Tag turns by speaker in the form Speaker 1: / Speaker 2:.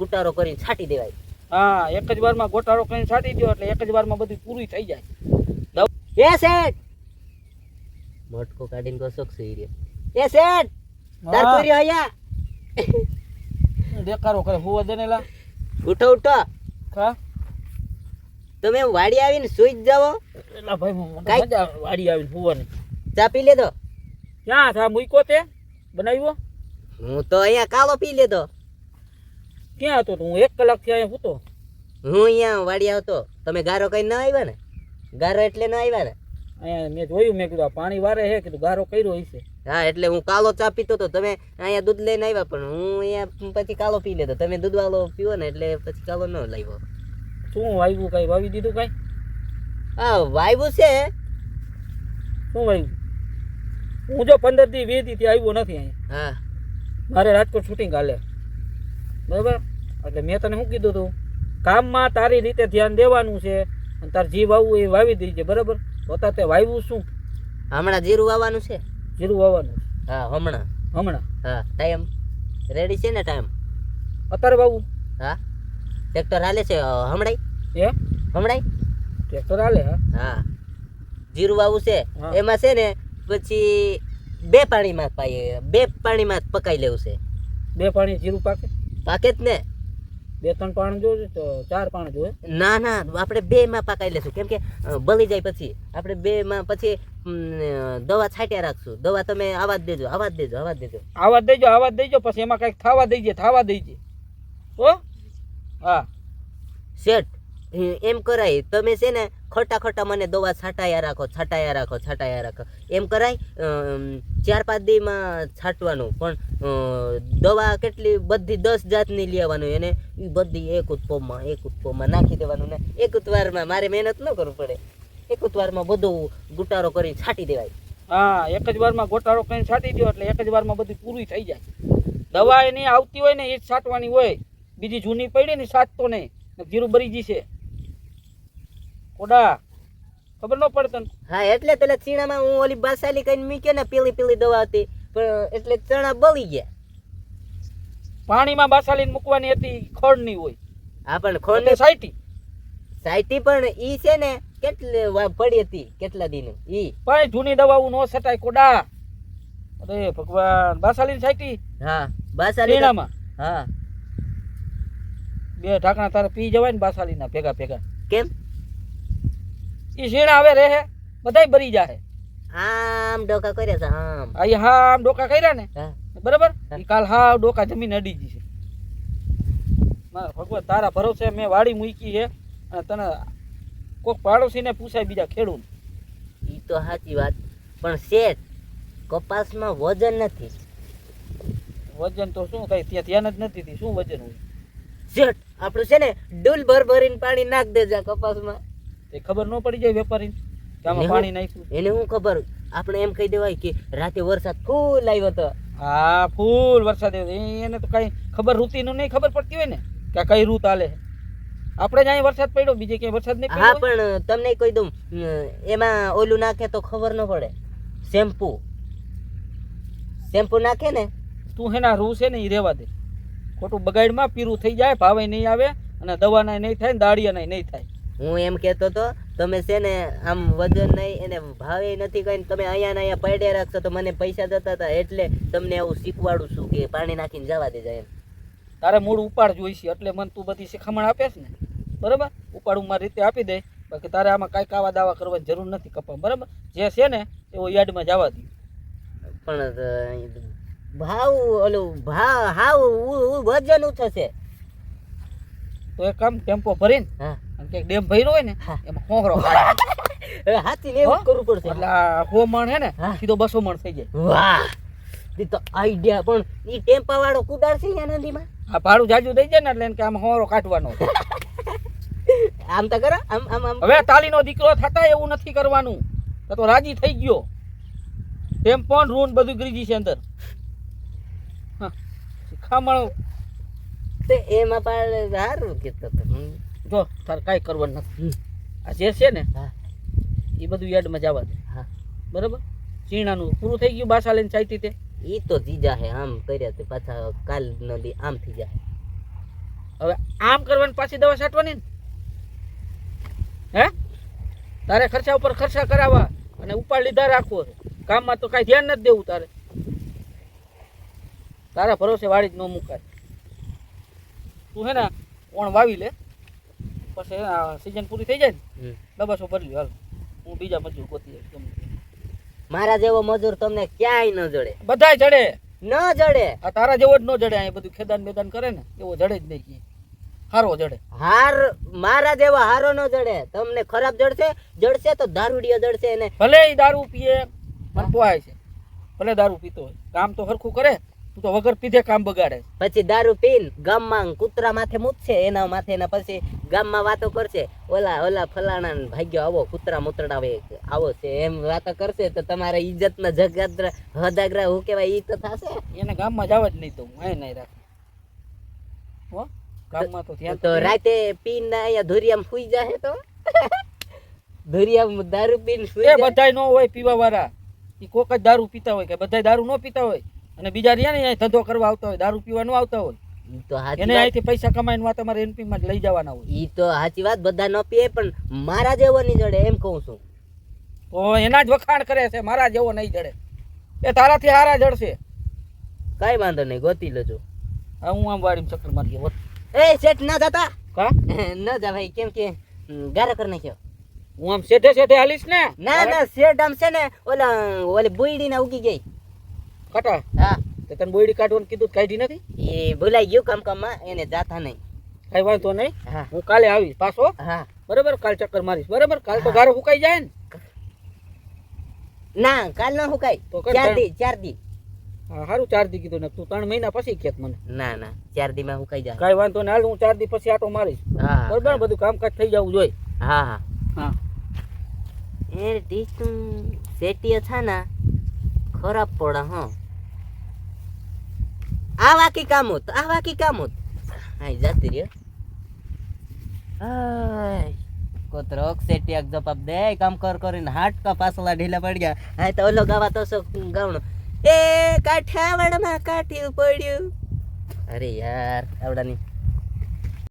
Speaker 1: ગુટારો કરીને છાંટી દેવાય.
Speaker 2: હા, એક જ વારમાં ગોટાળો કરીને છાંટી દો એટલે એક જ વારમાં બધું પૂરું થઈ જાય.
Speaker 1: એ શેઠ મોટકો કાઢીને કહો શોખ સુઈ રહ્યો. એ શેઠ તાર
Speaker 2: હા.
Speaker 1: કોઈ રહ્યા
Speaker 2: દેખાડો કરે હુવા દેનેલા
Speaker 1: ઉઠો ઉઠો
Speaker 2: કા
Speaker 1: તમે વાડી આવીને સુઈ જ જાઓ.
Speaker 2: એલા ભાઈ
Speaker 1: કાંઈ-
Speaker 2: મજા વાડી આવીને હુવાની.
Speaker 1: ચા પી લેતો.
Speaker 2: ક્યાં થા મૂક્યો તે બનાવ્યો
Speaker 1: હું તો અહીંયા કાલો પી લેતો.
Speaker 2: ક્યાં હતો તું? 1 કલાકથી અહીંયા હતો.
Speaker 1: હું અહીંયા વાડી આવતો તમે ગારો કઈ ના આવ્યા ને. ગારો એટલે ના આવ્યા ને.
Speaker 2: અહીંયા મેં જોયું, મેં કીધું આ પાણી વારે હે, કીધું ગારો કર્યો હશે.
Speaker 1: હા એટલે હું કાલો ચા પીતો તો તમે અહીંયા દૂધ લઈને આવ્યા પણ હું અહીંયા પછી કાલો પી લેતો. તમે દૂધ વાળો પીવો ને એટલે પછી કાલો ન લાવ્યો.
Speaker 2: શું વાવ્યું? કઈ વાવી દીધું? કઈ
Speaker 1: હા વાવ્યું છે.
Speaker 2: શું વાવ્યું? હું જો 15 દી 20 દી થી આવ્યો નથી અહીંયા.
Speaker 1: હા
Speaker 2: મારે રાજકોટ શૂટિંગ હાલે બરાબર. એટલે મેં તને શું કીધું તું, કામમાં તારી રીતે ધ્યાન દેવાનું છે અને તાર જી વાવવું એ વાવી દેજે બરાબર. તો તે વાવ્યું શું?
Speaker 1: હમણાં જીરું વાવવાનું છે.
Speaker 2: જીરું વાવવાનું
Speaker 1: હા હમણાં.
Speaker 2: હમણાં?
Speaker 1: હા ટાઈમ રેડી છે ને ટાઈમ.
Speaker 2: અત્યારે વાવવું?
Speaker 1: હા ટ્રેક્ટર હાલે છે હમણાં.
Speaker 2: એ
Speaker 1: હમણાં
Speaker 2: ટ્રેક્ટર હાલે? હા
Speaker 1: હા જીરું વાવું છે.
Speaker 2: હા.
Speaker 1: એમાં છે ને પછી બે પાણીમાં પકાઈ લેવું છે.
Speaker 2: 2 પાણી જીરું પાકે?
Speaker 1: પાકે જ ને.
Speaker 2: 2-3 પાણી જોવે તો 4 પાણી જોવે?
Speaker 1: ના ના આપણે બે માં પકાઈ લેશું કેમ કે બળી જાય પછી આપણે બે માં પછી દવા છાંટ્યા રાખશું. દવા તમે આવાજ દેજો.
Speaker 2: આવાજ દેજો પછી એમાં કઈક થવા દેજે હો. હા
Speaker 1: શેઠ એમ કરાય તમે છે ને ખોટા મને દવા છાંટાયા રાખો એમ કરાય. 4-5 દીમાં છાંટવાનું પણ દવા કેટલી બધી 10 જાતની લેવાનું એને એ બધી એક ઉત્પોમાં નાખી દેવાનું ને એક જ વારમાં. મારે મહેનત ન કરવું પડે. એક જ વારમાં બધું ગુટારો કરી છાંટી દેવાય.
Speaker 2: હા, એક જ વારમાં ગોટાળો કરીને છાંટી દો એટલે એક જ વારમાં બધું પૂરું થઈ જાય. દવા એની આવતી હોય ને એ જ છાંટવાની હોય, બીજી જૂની પડી ને છાંટતો નહીં, જીરું બરી જશે. કોડા ખબર ન પડે તને?
Speaker 1: હા એટલે પેલા ચીણામાં હું ઓલી બાસાલી કઈ મૂકે ને પેલી દવા હતી પણ એટલે ચણા બળી ગયા.
Speaker 2: પાણીમાં બાસાલીને મૂકવાની હતી, ખડ નહીં હોય.
Speaker 1: હા પણ ખોને
Speaker 2: એટલે
Speaker 1: સાઈટી પણ ઈ છે ને કેટલી પડી હતી કેટલા દિન ઈ
Speaker 2: પણ જૂની દવાઓ નો છટાય કોડા. અરે ભગવાન, બાસાલીને છાંટી?
Speaker 1: હા બાસાલી
Speaker 2: ચીણામાં
Speaker 1: હા
Speaker 2: 2 ઢાંકણા તારે પી જવાય ને બાસાલીના ભેગા.
Speaker 1: કેમ?
Speaker 2: ઈ શીણા આવે રહે બધાય બરી જાય.
Speaker 1: આમ ડોકા કર્યા છે આમ.
Speaker 2: હા આમ ડોકા કર્યા ને
Speaker 1: હા
Speaker 2: બરાબર. ઈ કાલ હાવ ડોકા જમીન અડી જશે. મારા ભગવાન તારા ભરોસે મેં વાડી મૂકી છે અને તને કોક પાડોશીને પૂછાય બીજા ખેડૂત.
Speaker 1: ઈ તો સાચી વાત પણ શેઠ કપાસમાં વજન નથી.
Speaker 2: વજન તો શું કઈ ત્યાં ધ્યાન જ નથી તી. શું વજન હોય
Speaker 1: શેઠ આપણું છે ને ડૂલ ભરીને પાણી નાખ દેજા કપાસમાં.
Speaker 2: એ ખબર ન પડી જાય વેપારી કે આમાં પાણી નાખ્યું?
Speaker 1: એને શું ખબર. આપણે એમ કહી દેવાય કે રાતે વરસાદ ફૂલ આવ્યો તો.
Speaker 2: હા ફૂલ વરસાદ એને તો કઈ ખબર ઋતુનું નહીં ખબર પડતી હોય ને કે કઈ ઋતુ હાલે. આપણે જ અહીં વરસાદ પડ્યો, બીજે ક્યાંય વરસાદ નહીં
Speaker 1: હા
Speaker 2: પડ્યો.
Speaker 1: પણ તમને કહી દઉં એમાં ઓલું નાખે તો ખબર ન પડે. શેમ્પુ નાખે ને
Speaker 2: તું હેના રૂ છે ને એ રેવા દે. ખોટું બગાડમાં પીરું થઈ જાય, ભાવે નહીં આવે અને દવાના નહીં થાય ને દાળિયાના નહીં થાય.
Speaker 1: હું એમ કહેતો તો તમે છે ને આમ વજન નહીં એને ભાવે નથી કઈ તમે અહીંયા પડ્યા રાખશો તો મને પૈસા જતા હતા એટલે તમને આવું શીખવાડું છું કે પાણી નાખીને જવા દેજો એમ.
Speaker 2: તારે મૂળ ઉપાડ જોઈશે એટલે મને તું બધી શિખામણ આપે છે ને બરાબર. ઉપાડું મારી રીતે આપી દે. બાકી તારે આમાં કાંઈ કાવા દાવા કરવાની જરૂર નથી કપા બરાબર. જે છે ને એવો યાર્ડમાં જવા દે.
Speaker 1: પણ હાવ વજન થશે
Speaker 2: તો એક કામ ટેમ્પો ભરીને
Speaker 1: હા
Speaker 2: અને કંઈક ડેમ ભર્યો હોય ને
Speaker 1: હા.
Speaker 2: એમાં ખોખરો
Speaker 1: હાથી ને એવું કરવું પડશે.
Speaker 2: એટલે 100 મણ હે ને
Speaker 1: હા.
Speaker 2: સીધો 200 મણ થઈ જાય.
Speaker 1: વાહ ઈ તો આઈડિયા. પણ ઈ ટેમ્પા વાળો કુદાર છે અહીંયા નદીમાં.
Speaker 2: આ ભાડું જાજુ દઈ જાય ને એટલે એને કે આમાં હોરો કાઢવાનો.
Speaker 1: આમ તો કરો આમ.
Speaker 2: હવે તાલીનો દીકરો થતા એવું નથી કરવાનું. તો રાજી થઈ ગયો. ટેમ્પો ને રૂન બધું ગરીજી છે અંદર. હા શિખામણ
Speaker 1: તો એમાં પણ સારું કીધું તો.
Speaker 2: જો તારે કાંઈ કરવાનું નથી. આ જે છે ને
Speaker 1: હા
Speaker 2: એ બધું યાર્ડમાં જવા દે
Speaker 1: હા
Speaker 2: બરાબર. ચીણાનું પૂરું થઈ ગયું બાસા લઈને ચાઈતી તે.
Speaker 1: ઈ તો જીજા હે આમ કર્યા તે પાછા કાલ નદી આમ થઈ જાય.
Speaker 2: હવે આમ કરવાની પાછી દવા છાંટવાની ને? હે તારે ખર્ચા ઉપર ખર્ચા કરાવવા અને ઉપાડ લીધા રાખવો છે. કામમાં તો કાંઈ ધ્યાન નથી દેવું તારે. તારા ભરોસે વાળી જ ન મુકાય. તું હે ને ઓણ વાવી લે, પછી સિઝન પૂરી થઈ જાય ને દબાસો ભરી લ્યો. હાલ હું બીજા મજૂર ગોતી લઈશ ગમે તે.
Speaker 1: મારા જેવો મજૂર તમને ક્યાંય ન જડે,
Speaker 2: બધાય જડે.
Speaker 1: ન જડે.
Speaker 2: આ તારા જેવો જ ન જડે. અહીંયા બધું ખેદાન બેદાન કરે ને એવો જડે જ નહીં. ક્યાંય હારો જડે.
Speaker 1: મારા જેવો હારો ન જડે. તમને ખરાબ જડશે તો દારૂડિયો જડશે એને.
Speaker 2: ભલે ઈ દારૂ પીએ મને પોહાય છે, ભલે દારૂ પીતો હોય, કામ તો હરખું કરે. તું તો વગર પીધે કામ બગાડે.
Speaker 1: પછી દારૂ પીને ગામમાં કૂતરા માથે મૂકશે, એના માથે ને પછી ગામમાં વાતો કરશે, ઓલા ફલાણા ભાગ્યો આવો કૂતરા મૂતડાવે આવો છે એમ વાતો કરશે તો તમારે ઇજ્જત ના જગત હદાગરા હું કેવાય ઈ તો થશે.
Speaker 2: એને ગામમાં જવા જ નહીં તો હું અહીં નહીં રાખું. હો ગામમાં તો ત્યાં
Speaker 1: તો રાતે પીને અહીંયા ધોરિયામાં સુઈ જાય તો ધોરિયામાં દારૂ પીને સુઈ
Speaker 2: એ
Speaker 1: જાય.
Speaker 2: બધાય ન હોય પીવા વાળા. ઈ કોક જ દારૂ પીતા હોય કે બધાય દારૂ ન પીતા હોય. અને બીજા રહ્યા ને અહીં ધંધો કરવા આવતા હોય, દારૂ પીવા ન આવતા હોય.
Speaker 1: ઈ તો હાચી
Speaker 2: એને
Speaker 1: વાત.
Speaker 2: અહીંથી પૈસા કમાઈને વાત તમારે એનપી માં લઈ જવાના હોય.
Speaker 1: ઈ તો સાચી વાત, બધા ન પીએ પણ મારા જેવો નહીં જડે એમ કહું છું.
Speaker 2: તો એના જ વખાણ કરે છે, મારા જેવો નહીં જડે. એ તારાથી હારા જડશે.
Speaker 1: કઈ વાંધો નહીં, ગોતી લેજો.
Speaker 2: હા હું આમ વાડીમાં ચક્કર મારી ગયો.
Speaker 1: એ શેઠ ના જતા
Speaker 2: કા
Speaker 1: ન જા ભાઈ, કેમ કે ગારા કરી નાખ્યો.
Speaker 2: હું આમ શેઠે શેઠે હાલીશ ને.
Speaker 1: ના શેઠ આમ છે ને ઓલી બુઈડી ના ઉગી ગઈ.
Speaker 2: કટા
Speaker 1: હા
Speaker 2: તે તને બોયડી કાઢવાનું કીધું તો કાઢી નથી.
Speaker 1: એ ભૂલાઈ ગયું કામમાં, એને જાતા નહીં.
Speaker 2: કઈ વાંધો નહીં.
Speaker 1: હા
Speaker 2: હું કાલે આવીશ પાછો.
Speaker 1: હા
Speaker 2: બરાબર કાલ ચક્કર મારીશ. બરાબર કાલ તો ગારો ફૂકાઈ જાય ને.
Speaker 1: ના કાલ ન હુકાય,
Speaker 2: તો કર
Speaker 1: 4 દી 4 દી.
Speaker 2: હા સારું 4 દી કીધું ને તું 3 મહિના પછી કેત મને.
Speaker 1: ના 4 દી માં હુકાઈ જાય.
Speaker 2: કઈ વાંધો નહીં. હાલ હું 4 દી પછી આટો મારીશ.
Speaker 1: હા
Speaker 2: બરાબર બધું કામકાજ થઈ જવું જોઈએ.
Speaker 1: હા
Speaker 2: હા
Speaker 1: એ ટીચું સેટીએ છે ને ખરાબ પડે. હા આવા કી કામ હોત હા જાતી રહ્યો. આય કોતરોક સેટિયાક જવાબ દે કામ કરીને હાટકા પાછલા ઢીલા પડી ગયા. હા તો ઓલો ગાવા તો ગાવણો એ કાઠિયાવાડમાં કાઠિયું પડ્યું. અરે યાર આવડાની